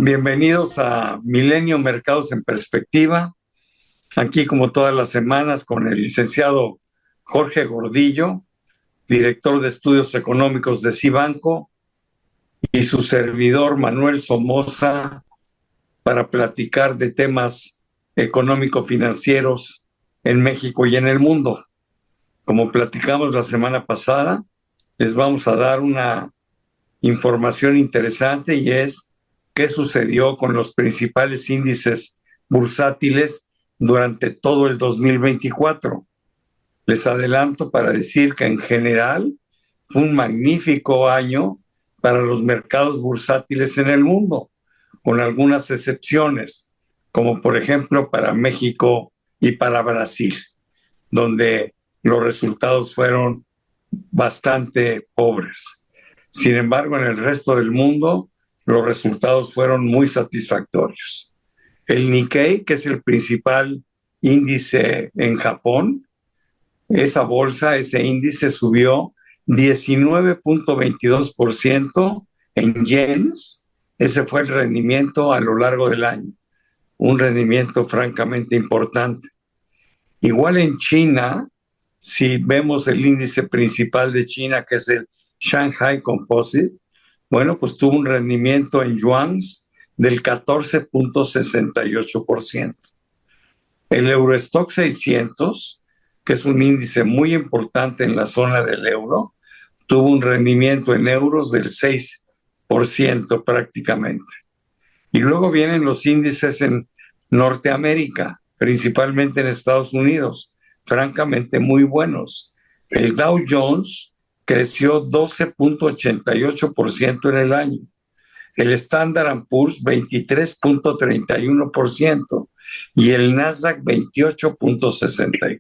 Bienvenidos a Milenio Mercados en Perspectiva. Aquí, como todas las semanas, con el licenciado Jorge Gordillo, director de Estudios Económicos de Cibanco, y su servidor Manuel Somoza, para platicar de temas económico-financieros en México y en el mundo. Como platicamos la semana pasada, les vamos a dar una información interesante, y es qué sucedió con los principales índices bursátiles durante todo el 2024. Les adelanto para decir que en general fue un magnífico año para los mercados bursátiles en el mundo, con algunas excepciones, como por ejemplo para México y para Brasil, donde los resultados fueron bastante pobres. Sin embargo, en el resto del mundo, los resultados fueron muy satisfactorios. El Nikkei, que es el principal índice en Japón, ese índice subió 19.22% en yenes. Ese fue el rendimiento a lo largo del año, un rendimiento francamente importante. Igual en China, si vemos el índice principal de China, que es el Shanghai Composite, bueno, pues tuvo un rendimiento en yuans del 14.68%. El Eurostock 600, que es un índice muy importante en la zona del euro, tuvo un rendimiento en euros del 6% prácticamente. Y luego vienen los índices en Norteamérica, principalmente en Estados Unidos, francamente muy buenos. El Dow Jones creció 12.88% en el año. El Standard & Poor's 23.31% y el Nasdaq 28.64%.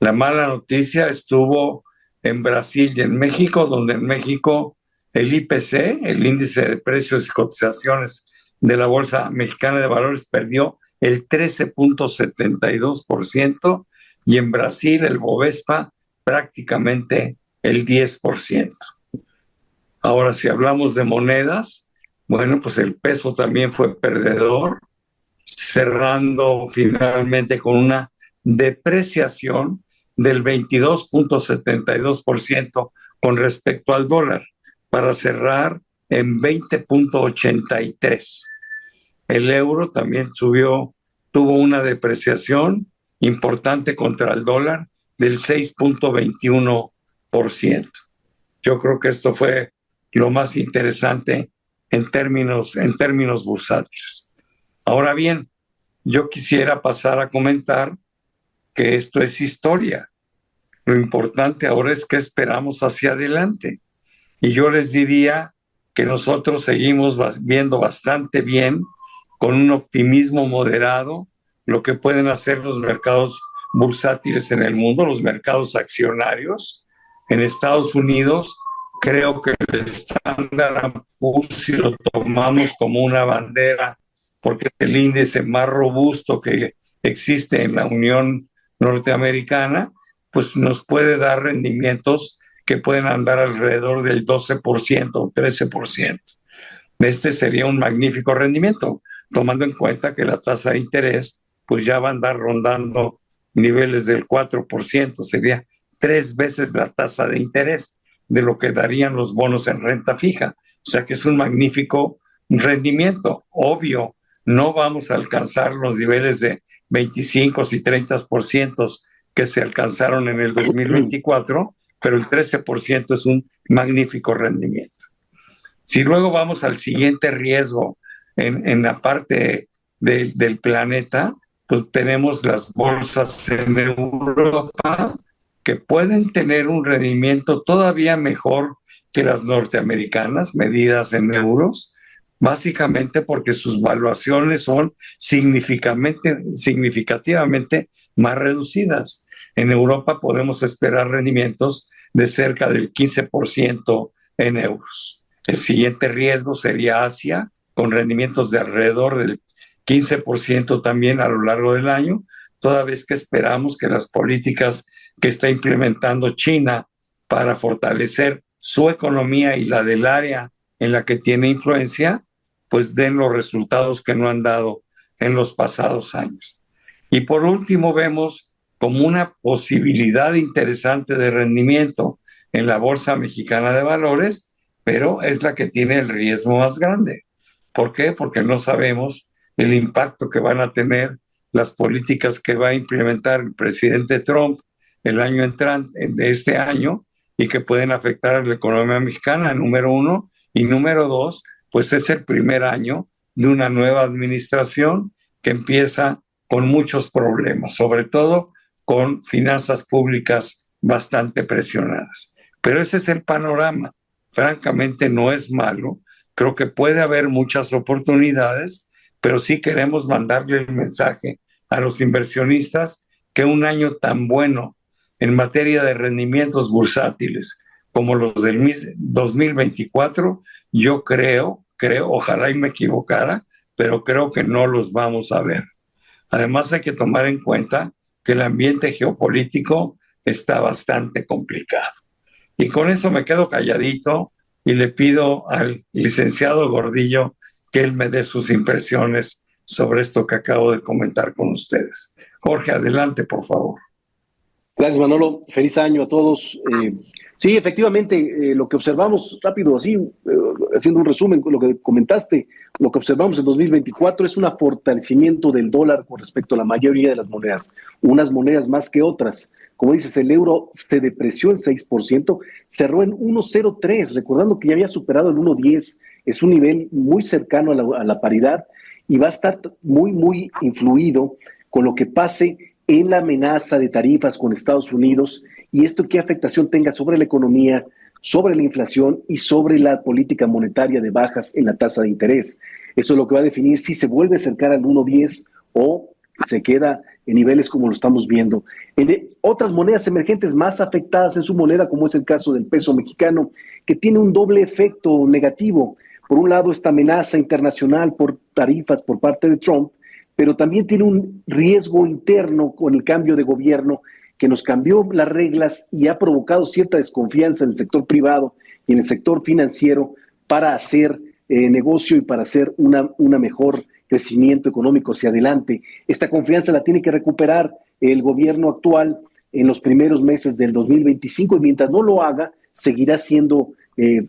La mala noticia estuvo en Brasil y en México, donde en México el IPC, el índice de precios y cotizaciones de la Bolsa Mexicana de Valores, perdió el 13.72%, y en Brasil el Bovespa prácticamente el 10%. Ahora, si hablamos de monedas, bueno, pues el peso también fue perdedor, cerrando finalmente con una depreciación del 22.72% con respecto al dólar, para cerrar en 20.83. El euro también tuvo una depreciación importante contra el dólar del 6.21%. Yo creo que esto fue lo más interesante en términos bursátiles. Ahora bien, yo quisiera pasar a comentar que esto es historia. Lo importante ahora es qué esperamos hacia adelante. Y yo les diría que nosotros seguimos viendo bastante bien, con un optimismo moderado, lo que pueden hacer los mercados bursátiles en el mundo, los mercados accionarios. En Estados Unidos, creo que el Standard & Poor's, si lo tomamos como una bandera, porque es el índice más robusto que existe en la Unión Norteamericana, pues nos puede dar rendimientos que pueden andar alrededor del 12% o 13%. Este sería un magnífico rendimiento, tomando en cuenta que la tasa de interés pues ya va a andar rondando niveles del 4%, sería 3 veces la tasa de interés de lo que darían los bonos en renta fija. O sea que es un magnífico rendimiento. Obvio, no vamos a alcanzar los niveles de 25 y 30% que se alcanzaron en el 2024, pero el 13% es un magnífico rendimiento. Si luego vamos al siguiente riesgo en la parte del planeta, pues tenemos las bolsas en Europa, que pueden tener un rendimiento todavía mejor que las norteamericanas, medidas en euros, básicamente porque sus valuaciones son significativamente más reducidas. En Europa podemos esperar rendimientos de cerca del 15% en euros. El siguiente riesgo sería Asia, con rendimientos de alrededor del 15% también a lo largo del año, toda vez que esperamos que las políticas que está implementando China para fortalecer su economía y la del área en la que tiene influencia, pues den los resultados que no han dado en los pasados años. Y por último vemos como una posibilidad interesante de rendimiento en la Bolsa Mexicana de Valores, pero es la que tiene el riesgo más grande. ¿Por qué? Porque no sabemos el impacto que van a tener las políticas que va a implementar el presidente Trump el año entrante, de este año, y que pueden afectar a la economía mexicana, número uno. Y número dos, pues es el primer año de una nueva administración que empieza con muchos problemas, sobre todo con finanzas públicas bastante presionadas. Pero ese es el panorama. Francamente no es malo. Creo que puede haber muchas oportunidades, pero sí queremos mandarle el mensaje a los inversionistas que un año tan bueno en materia de rendimientos bursátiles como los del 2024, yo creo, ojalá y me equivocara, pero creo que no los vamos a ver. Además hay que tomar en cuenta que el ambiente geopolítico está bastante complicado. Y con eso me quedo calladito y le pido al licenciado Gordillo que él me dé sus impresiones sobre esto que acabo de comentar con ustedes. Jorge, adelante, por favor. Gracias, Manolo. Feliz año a todos. Sí, efectivamente, lo que observamos rápido, así, haciendo un resumen con lo que comentaste, lo que observamos en 2024 es un fortalecimiento del dólar con respecto a la mayoría de las monedas, unas monedas más que otras. Como dices, el euro se depreció en 6%, cerró en 1,03, recordando que ya había superado el 1,10, es un nivel muy cercano a la paridad y va a estar muy, muy influido con lo que pase en la amenaza de tarifas con Estados Unidos y esto qué afectación tenga sobre la economía, sobre la inflación y sobre la política monetaria de bajas en la tasa de interés. Eso es lo que va a definir si se vuelve a acercar al 1,10 o se queda en niveles como lo estamos viendo. En otras monedas emergentes más afectadas en su moneda, como es el caso del peso mexicano, que tiene un doble efecto negativo. Por un lado, esta amenaza internacional por tarifas por parte de Trump, pero también tiene un riesgo interno con el cambio de gobierno que nos cambió las reglas y ha provocado cierta desconfianza en el sector privado y en el sector financiero para hacer negocio y para hacer una mejor crecimiento económico hacia adelante. Esta confianza la tiene que recuperar el gobierno actual en los primeros meses del 2025 y mientras no lo haga, seguirá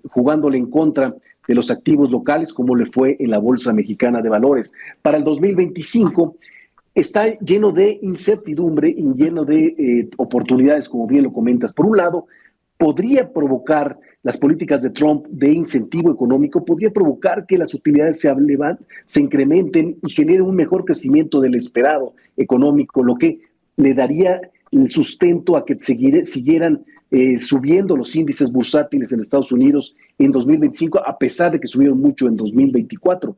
jugándole en contra de los activos locales, como le fue en la Bolsa Mexicana de Valores. Para el 2025 está lleno de incertidumbre y lleno de oportunidades, como bien lo comentas. Por un lado, podría provocar las políticas de Trump de incentivo económico, podría provocar que las utilidades se incrementen y generen un mejor crecimiento del esperado económico, lo que le daría el sustento a que siguieran subiendo los índices bursátiles en Estados Unidos en 2025, a pesar de que subieron mucho en 2024.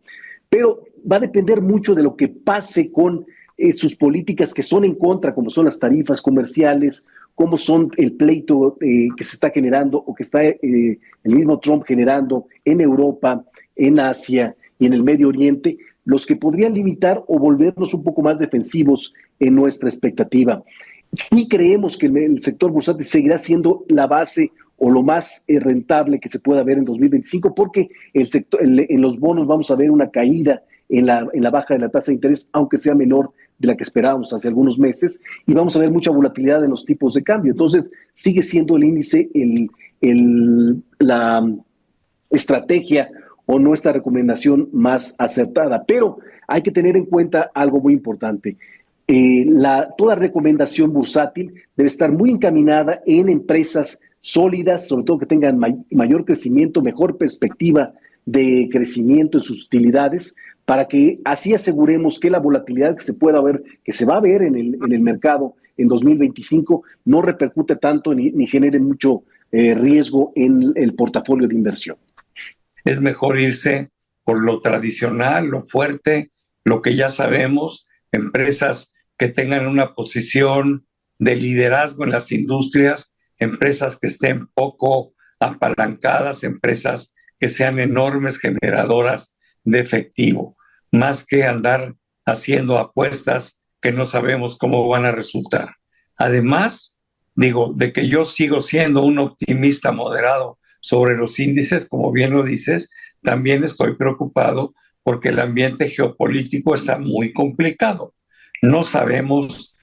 Pero va a depender mucho de lo que pase con sus políticas que son en contra, como son las tarifas comerciales, como son el pleito que se está generando o que está el mismo Trump generando en Europa, en Asia y en el Medio Oriente, los que podrían limitar o volvernos un poco más defensivos en nuestra expectativa. Sí creemos que el sector bursátil seguirá siendo la base o lo más rentable que se pueda ver en 2025 porque en los bonos vamos a ver una caída en la baja de la tasa de interés, aunque sea menor de la que esperábamos hace algunos meses, y vamos a ver mucha volatilidad en los tipos de cambio. Entonces, sigue siendo el índice la estrategia o nuestra recomendación más acertada. Pero hay que tener en cuenta algo muy importante. Toda recomendación bursátil debe estar muy encaminada en empresas sólidas, sobre todo que tengan mayor crecimiento, mejor perspectiva de crecimiento en sus utilidades, para que así aseguremos que la volatilidad que se pueda ver, que se va a ver en el mercado en 2025, no repercute tanto ni genere mucho riesgo en el portafolio de inversión. Es mejor irse por lo tradicional, lo fuerte, lo que ya sabemos, empresas que tengan una posición de liderazgo en las industrias, empresas que estén poco apalancadas, empresas que sean enormes generadoras de efectivo, más que andar haciendo apuestas que no sabemos cómo van a resultar. Además, digo, de que yo sigo siendo un optimista moderado sobre los índices, como bien lo dices, también estoy preocupado porque el ambiente geopolítico está muy complicado. No sabemos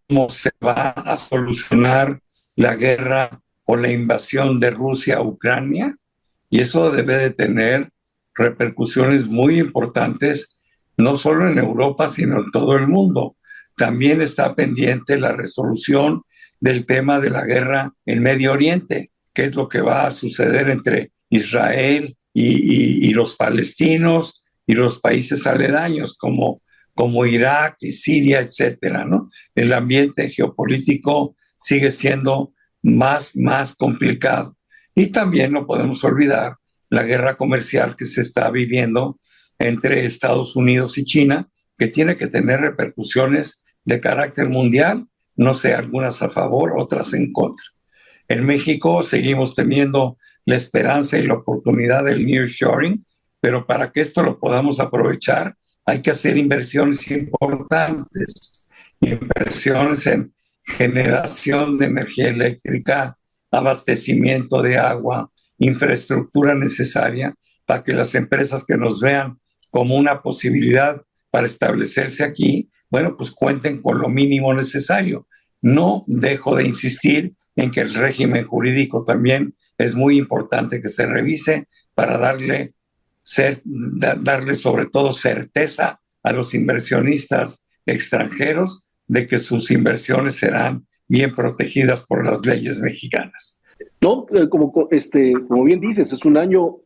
cómo se va a solucionar la guerra o la invasión de Rusia a Ucrania, y eso debe de tener repercusiones muy importantes, no solo en Europa, sino en todo el mundo. También está pendiente la resolución del tema de la guerra en Medio Oriente, qué es lo que va a suceder entre Israel y los palestinos y los países aledaños como Irak y Siria, etcétera, ¿no? El ambiente geopolítico sigue siendo más complicado. Y también no podemos olvidar la guerra comercial que se está viviendo entre Estados Unidos y China, que tiene que tener repercusiones de carácter mundial, no sé, algunas a favor, otras en contra. En México seguimos teniendo la esperanza y la oportunidad del nearshoring, pero para que esto lo podamos aprovechar hay que hacer inversiones importantes, inversiones en generación de energía eléctrica, abastecimiento de agua, infraestructura necesaria para que las empresas que nos vean como una posibilidad para establecerse aquí, bueno, pues cuenten con lo mínimo necesario. No dejo de insistir en que el régimen jurídico también es muy importante que se revise para darle sobre todo certeza a los inversionistas extranjeros de que sus inversiones serán bien protegidas por las leyes mexicanas. No, como bien dices, es un año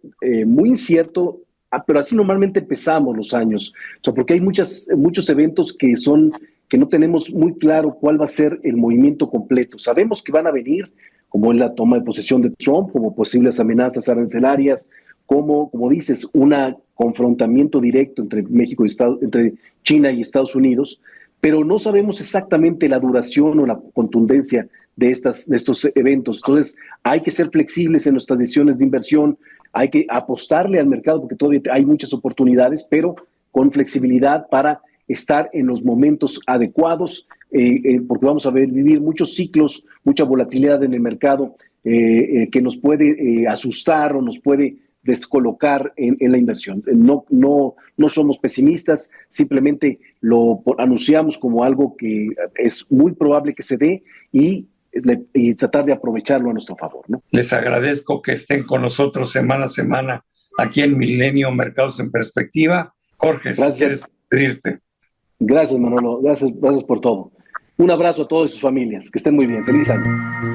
muy incierto, pero así normalmente empezamos los años, o sea, porque hay muchos eventos que no tenemos muy claro cuál va a ser el movimiento completo. Sabemos que van a venir, como en la toma de posesión de Trump, como posibles amenazas arancelarias, como dices, un confrontamiento directo entre entre China y Estados Unidos, pero no sabemos exactamente la duración o la contundencia de estos eventos. Entonces, hay que ser flexibles en nuestras decisiones de inversión, hay que apostarle al mercado porque todavía hay muchas oportunidades, pero con flexibilidad para estar en los momentos adecuados, porque vamos a vivir muchos ciclos, mucha volatilidad en el mercado que nos puede asustar o nos puede descolocar en la inversión. No somos pesimistas, simplemente lo anunciamos como algo que es muy probable que se dé y tratar de aprovecharlo a nuestro favor, ¿no? Les agradezco que estén con nosotros semana a semana aquí en Milenio Mercados en Perspectiva. Jorge, si quieres pedirte. Gracias, Manolo. Gracias por todo. Un abrazo a todos y sus familias. Que estén muy bien. Feliz año.